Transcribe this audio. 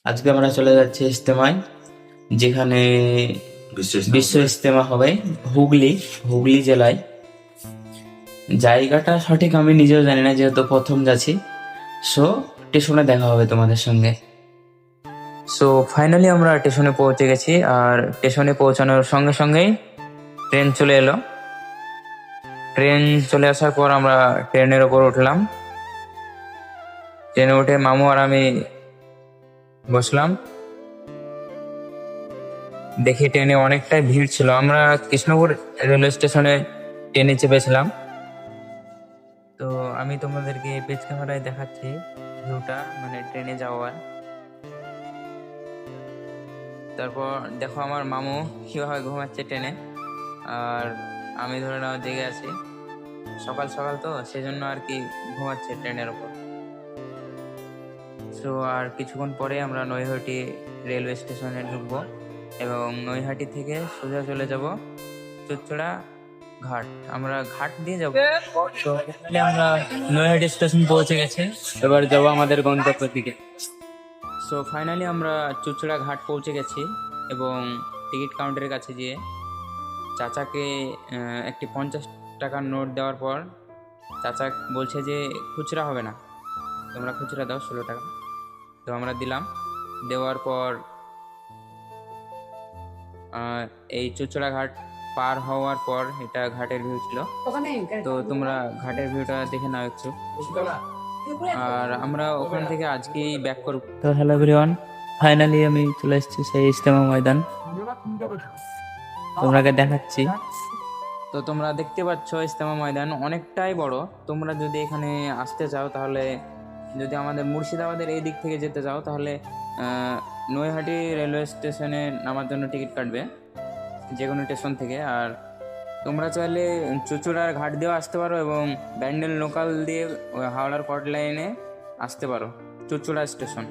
আজকে আমরা চলে যাচ্ছি ইজতেমায়, যেখানে বিশ্ব ইজতেমা হবে হুগলি হুগলি জেলায়। জায়গাটা সঠিক আমি নিজেও জানি না, যেহেতু প্রথম যাচ্ছি। সো স্টেশনে দেখা হবে তোমাদের সঙ্গে। সো ফাইনালি আমরা স্টেশনে পৌঁছে গেছি, আর স্টেশনে পৌঁছানোর সঙ্গে সঙ্গেই ট্রেন চলে এলো। ট্রেন চলে আসার পর আমরা ট্রেনের ওপর উঠলাম। ট্রেনে উঠে মামু আর আমি বসলাম। দেখি ট্রেনে অনেকটাই ভিড় ছিল। আমরা কৃষ্ণপুর রেলওয়ে স্টেশনে ট্রেনে চেপেছিলাম। তো আমি তোমাদেরকে পেজ ক্যামেরায় দেখাচ্ছি ভিউটা, মানে ট্রেনে যাওয়ার। তারপর দেখো আমার মামু কিভাবে ঘুমাচ্ছে ট্রেনে, আর আমি ধরে নাও জেগে আছি। সকাল সকাল তো সেজন্য আর কি ঘুমাচ্ছে ট্রেনের ওপর। সো আর কিছুক্ষণ পরে আমরা নৈহাটি রেলওয়ে স্টেশনে ঢুকবো, এবং নৈহাটি থেকে সোজা চলে যাব চুঁচুড়া ঘাট। আমরা ঘাট দিয়ে যাবো। তো এখানে আমরা নৈহাটি স্টেশন পৌঁছে গেছি, এবার যাবো আমাদের গন্তব্যের দিকে। সো ফাইনালি আমরা চুঁচুড়া ঘাট পৌঁছে গেছি, এবং টিকিট কাউন্টারের কাছে গিয়ে চাচাকে একটি 50 টাকার নোট দেওয়ার পর চাচা বলছে যে খুচরা হবে না, তোমরা খুচরা দাও 16 টাকা। তো আমরা দিলাম। দেওয়ার পর এই চুঁচুড়া ঘাট পার হওয়ার পর এটা ঘাটের ভিউ ছিল। তো তোমরা ঘাটের ভিউটা দেখে নাও একটু। আর আমরা ওখান থেকে আজকেই ব্যাক করব। তো হ্যালো এভরিওয়ান, ফাইনালি আমি চলে এসেছি সেই ইজতেমা ময়দান, তোমাকে দেখাচ্ছি। তো তোমরা দেখতে পাচ্ছ ইজতেমা ময়দান অনেকটাই বড়। তোমরা যদি এখানে আসতে চাও, তাহলে যদি আমাদের মুর্শিদাবাদের এই দিক থেকে যেতে চাও, তাহলে নৈহাটি রেলওয়ে স্টেশনে নামার জন্য টিকিট কাটবে যে কোনো স্টেশন থেকে। আর তোমরা চাইলে চুঁচুড়ার ঘাট দিয়েও আসতে পারো, এবং ব্যান্ডেল লোকাল দিয়ে হাওড়ার কট লাইনে আসতে পারো চুঁচুড়া স্টেশন।